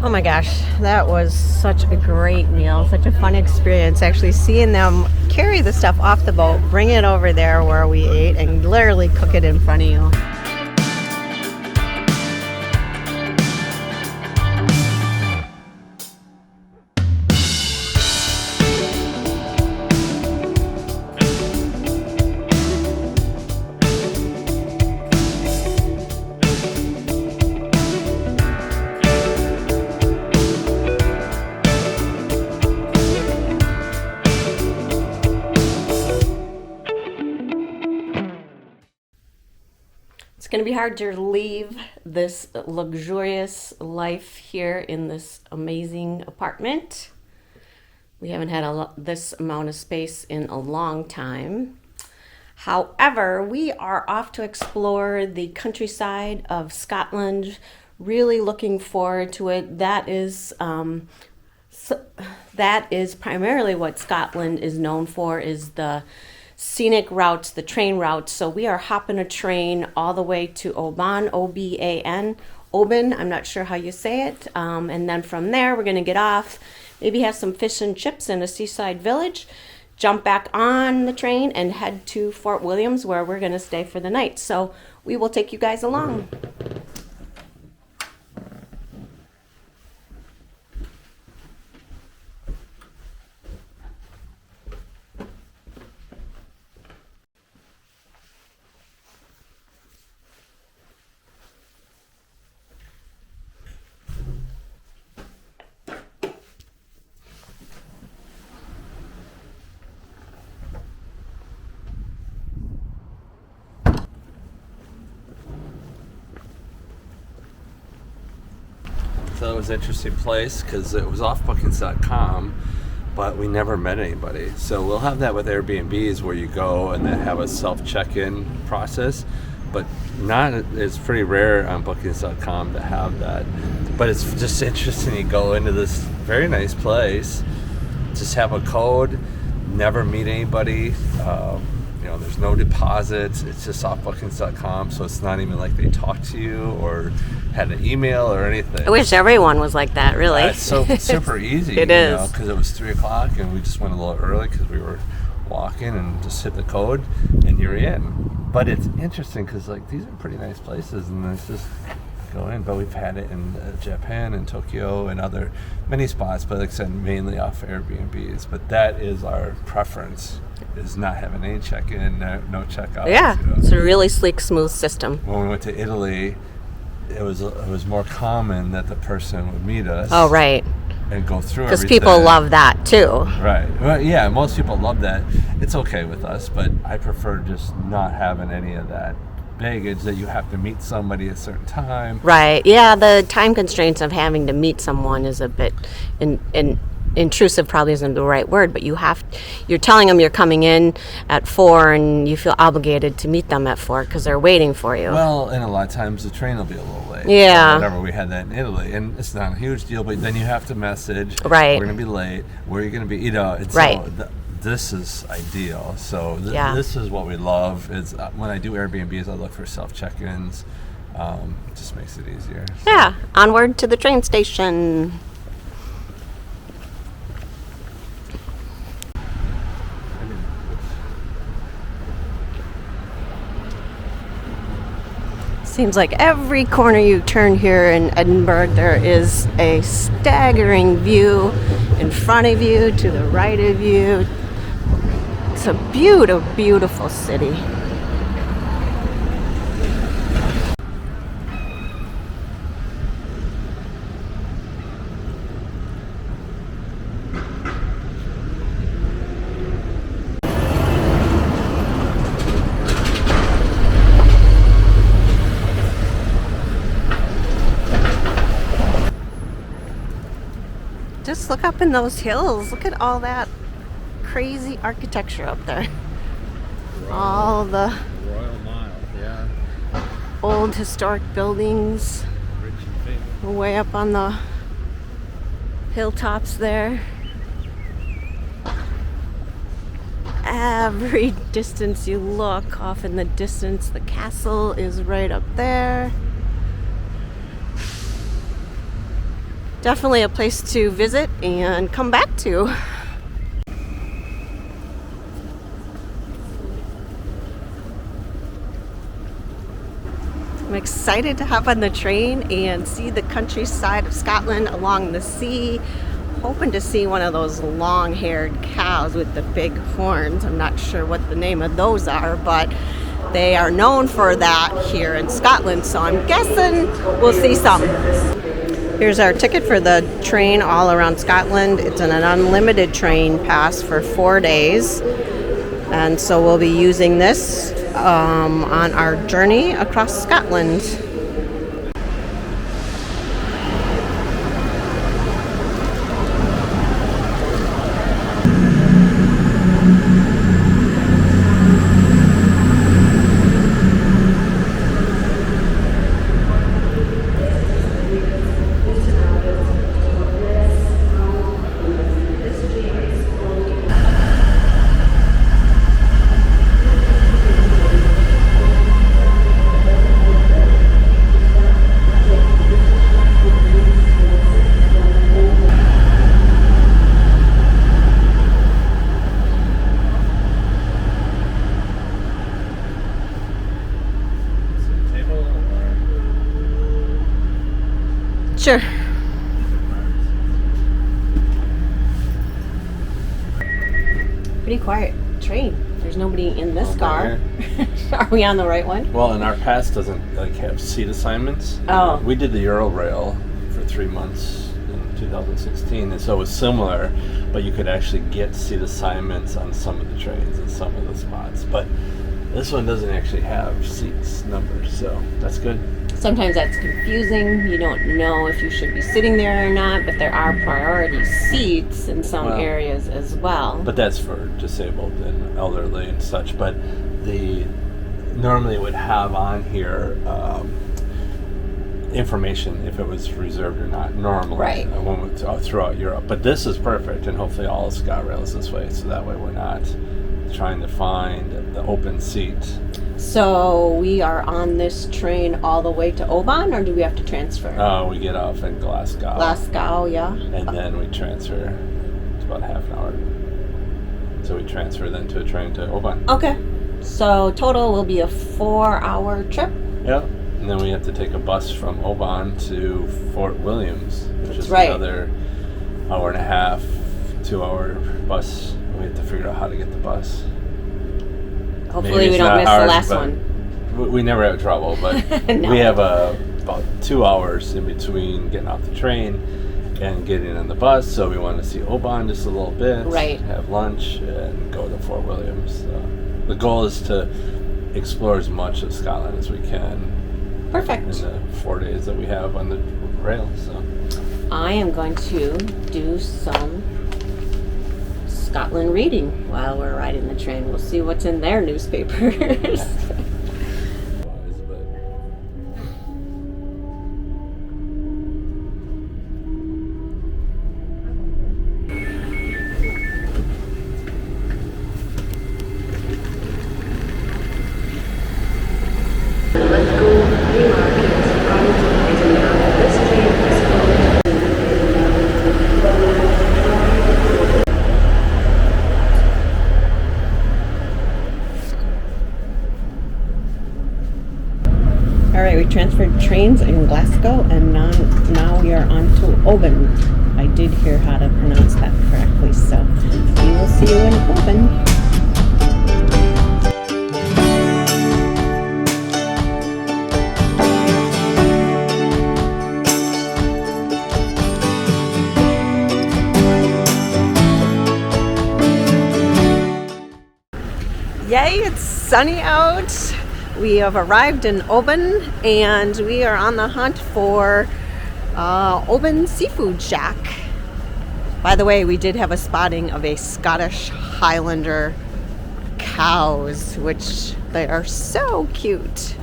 Oh my gosh, that was such a great meal, such a fun experience. Actually, seeing them carry the stuff off the boat, bring it over there where we ate, and literally cook it in front of you. It's going to be hard to leave this luxurious life here in this amazing apartment. We haven't had this amount of space in a long time. However, we are off to explore the countryside of Scotland. Really looking forward to it. That is primarily what Scotland is known for, is the scenic routes, the train routes. So we are hopping a train all the way to Oban, O-B-A-N, Oban, I'm not sure how you say it. And then from there, we're going to get off, maybe have some fish and chips in a seaside village, jump back on the train and head to Fort Williams, where we're going to stay for the night. So we will take you guys along. So it was an interesting place because it was off bookings.com, but we never met anybody. So we'll have that with Airbnbs, where you go and then have a self check-in process, but it's pretty rare on bookings.com to have that. But it's just interesting. You go into this very nice place, just have a code, never meet anybody. There's no deposits. It's just off bookings.com, so it's not even like they talk to you or had an email or anything. I wish everyone was like that, really. It's so super easy. It is. Because it was 3 o'clock and we just went a little early because we were walking, and just hit the code and you're in. But it's interesting because these are pretty nice places, and it's just go in. But we've had it in Japan and Tokyo and many spots, but like I said, mainly off Airbnbs. But that is our preference, is not having any check-in, no check-out. Yeah, it's a really sleek, smooth system. When we went to Italy, it was more common that the person would meet us. Oh, right. And go through everything. Because people love that, too. Right. Well, yeah, most people love that. It's okay with us, but I prefer just not having any of that baggage that you have to meet somebody at a certain time. Right. Yeah, the time constraints of having to meet someone is a bit intrusive, probably isn't the right word, but you're telling them you're coming in at 4 and you feel obligated to meet them at 4 because they're waiting for you. Well, and a lot of times the train will be a little late. Yeah. Whatever, we had that in Italy, and it's not a huge deal, but then you have to message. Right. We're going to be late. Where are you going to be? It's right. This is ideal. So this is what we love. Is when I do Airbnbs, I look for self check-ins. It just makes it easier. So. Yeah. Onward to the train station. Seems like every corner you turn here in Edinburgh, there is a staggering view in front of you, to the right of you. It's a beautiful, beautiful city. Just look up in those hills. Look at all that crazy architecture up there. All the Royal Mile, yeah. Old historic buildings. Rich and famous. Way up on the hilltops there. Every distance you look, off in the distance, the castle is right up there. Definitely a place to visit and come back to. I'm excited to hop on the train and see the countryside of Scotland along the sea. Hoping to see one of those long-haired cows with the big horns. I'm not sure what the name of those are, but they are known for that here in Scotland, so I'm guessing we'll see some. Here's our ticket for the train all around Scotland. It's an unlimited train pass for 4 days, and so we'll be using this on our journey across Scotland. Sure. Pretty quiet train. There's nobody in this car. Are we on the right one? Well, and our pass doesn't have seat assignments. Oh. We did the Eurorail for 3 months in 2016, and so it was similar, but you could actually get seat assignments on some of the trains and some of the spots. But this one doesn't actually have seats numbers, so that's good. Sometimes that's confusing. You don't know if you should be sitting there or not, but there are priority seats in some areas as well. But that's for disabled and elderly and such. But the normally would have on here information if it was reserved or not normally, right, throughout Europe. But this is perfect, and hopefully all of ScotRail is this way, so that way we're not trying to find the open seat. So we are on this train all the way to Oban, or do we have to transfer? We get off in Glasgow. Glasgow, yeah. And then we transfer. It's about half an hour. So we transfer then to a train to Oban. Okay. So total will be a 4-hour trip? Yep. And then we have to take a bus from Oban to Fort Williams, which is another hour and a half, 2-hour bus. We have to figure out how to get the bus. Hopefully we don't miss the last one. We never have trouble, but no. We have about 2 hours in between getting off the train and getting on the bus, so we want to see Oban just a little bit, right, have lunch, and go to Fort Williams. So the goal is to explore as much of Scotland as we can. Perfect. In the 4 days that we have on the rail. So I am going to do some Scotland reading while we're riding the train. We'll see what's in their newspapers. Let's go Newmarket route. This train is All right, we transferred trains in Glasgow, and now we are on to Oban. I did hear how to pronounce that correctly, so we will see you in Oban. Yay, it's sunny out. We have arrived in Oban, and we are on the hunt for Oban Seafood Shack. By the way, we did have a spotting of a Scottish Highlander cows, which they are so cute.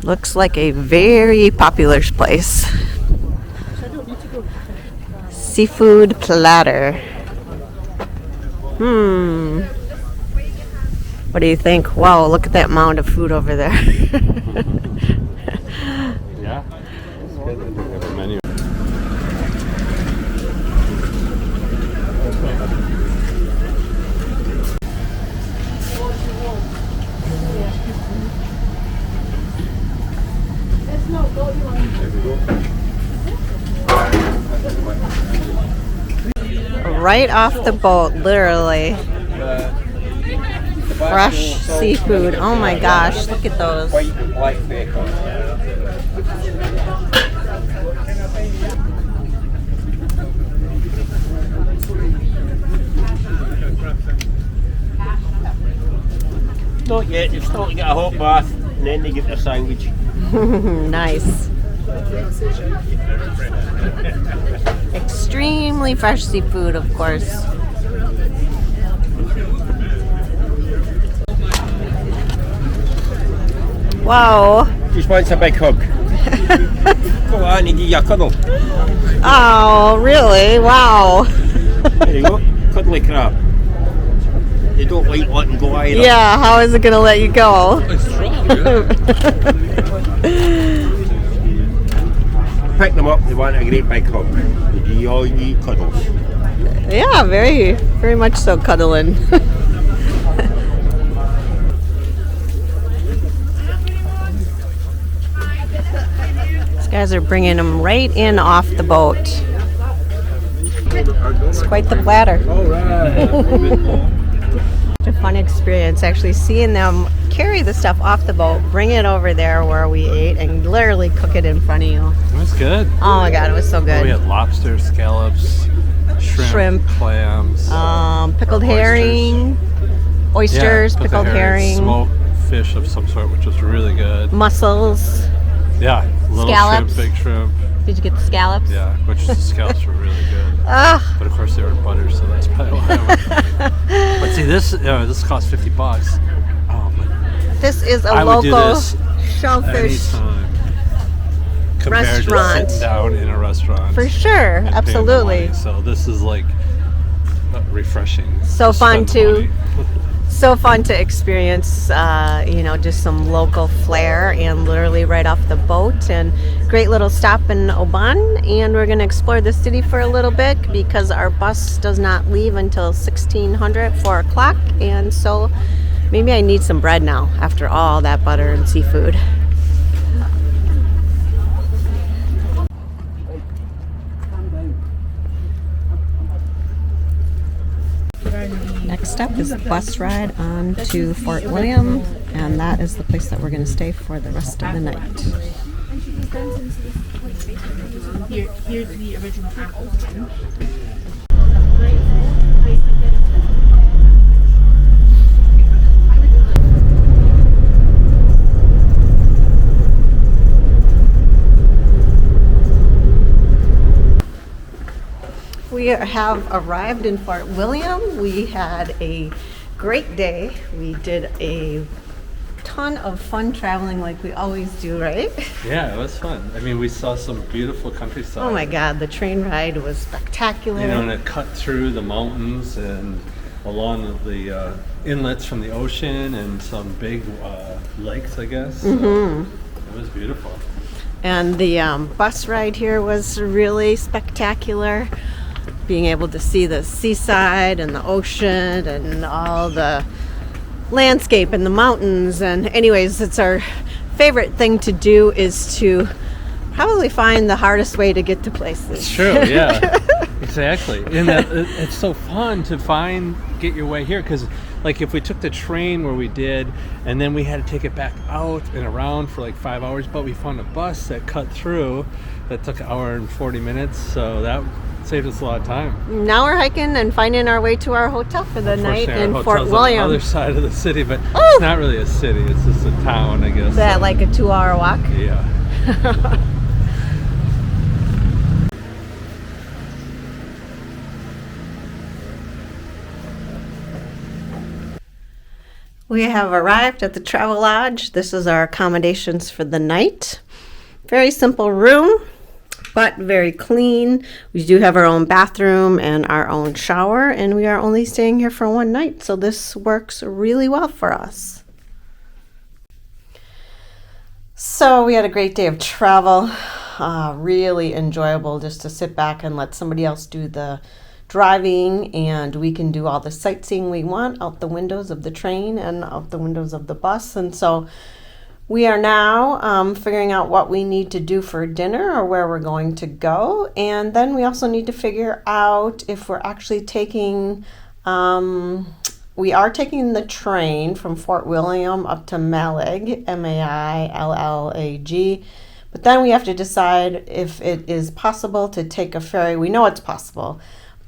Looks like a very popular place. Seafood platter. What What do you think? Wow, look at that mound of food over there. Yeah. That's good. They have a menu. Right off the boat, literally. Fresh seafood. Oh my gosh, look at those. White and black bacon. Not yet, they've still to get a hot bath and then they get their sandwich. Nice. Extremely fresh seafood, of course. Wow. Just wants a big hug. Go on and give you a cuddle. Oh, really? Wow. There you go, cuddly crab. They don't like letting go either. Yeah, how is it going to let you go? It's strong, yeah. Pick them up, they want a great big hug. They give you all you need cuddles. Yeah, very, very much so cuddling. These guys are bringing them right in off the boat. It's quite the platter. All right. A fun experience actually seeing them carry the stuff off the boat, bring it over there where we ate, and literally cook it in front of you. It was good. Oh my god, it was so good. We had lobster, scallops, shrimp, clams, pickled herring, oysters, pickled herring, smoked fish of some sort, which was really good. mussels. Yeah, little Scallops. shrimp, big shrimp. Did you get the scallops? Yeah, which the scallops were really good. Ah, But of course they were in butter, so that's probably why I went. But see, this cost $50. Oh, but this is a I would do local this shellfish anytime compared restaurant. to sitting down in a restaurant. for sure. and paying the Absolutely. money. So this is like refreshing. So fun spend the to- money. So fun to experience, just some local flair and literally right off the boat. And great little stop in Oban. And we're going to explore the city for a little bit because our bus does not leave until 1600, 4 o'clock. And so maybe I need some bread now after all that butter and seafood. Next up is the bus ride on to Fort William, and that is the place that we're going to stay for the rest of the night. Here's the original apple one. We have arrived in Fort William. We had a great day. We did a ton of fun traveling like we always do, right? Yeah, it was fun. I mean, we saw some beautiful countryside. Oh my God, the train ride was spectacular. You know, and it cut through the mountains and along the inlets from the ocean and some big lakes, I guess. So it was beautiful. And the bus ride here was really spectacular. Being able to see the seaside and the ocean and all the landscape and the mountains. And anyways, it's our favorite thing to do is to probably find the hardest way to get to places. It's true, yeah. Exactly. And it's so fun to get your way here because like if we took the train where we did and then we had to take it back out and around for like 5 hours, but we found a bus that cut through that took an hour and 40 minutes, so that saved us a lot of time. Now we're hiking and finding our way to our hotel for the night Unfortunately, in our Fort hotel's William. on the other side of the city, but Oh! it's not really a city, it's just a town, I guess. Is that like a 2-hour walk? Yeah. We have arrived at the Travel Lodge. This is our accommodations for the night. Very simple room, but very clean. We do have our own bathroom and our own shower, and we are only staying here for one night, so this works really well for us. So we had a great day of travel. Really enjoyable just to sit back and let somebody else do the driving, and we can do all the sightseeing we want out the windows of the train and out the windows of the bus. And so we are now figuring out what we need to do for dinner or where we're going to go. And then we also need to figure out if we're actually taking, we are taking the train from Fort William up to Maillag, Maillag. But then we have to decide if it is possible to take a ferry. We know it's possible,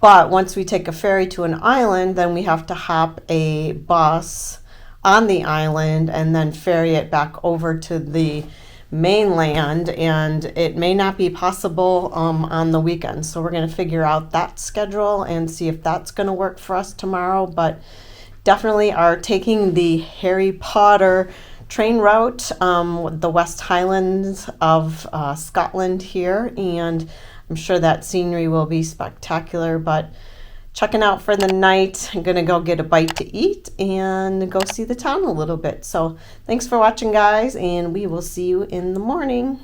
but once we take a ferry to an island, then we have to hop a bus on the island and then ferry it back over to the mainland, and it may not be possible on the weekend. So we're going to figure out that schedule and see if that's going to work for us tomorrow, but definitely are taking the Harry Potter train route, the West Highlands of Scotland here, and I'm sure that scenery will be spectacular. But checking out for the night, I'm gonna go get a bite to eat and go see the town a little bit. So thanks for watching, guys, and we will see you in the morning.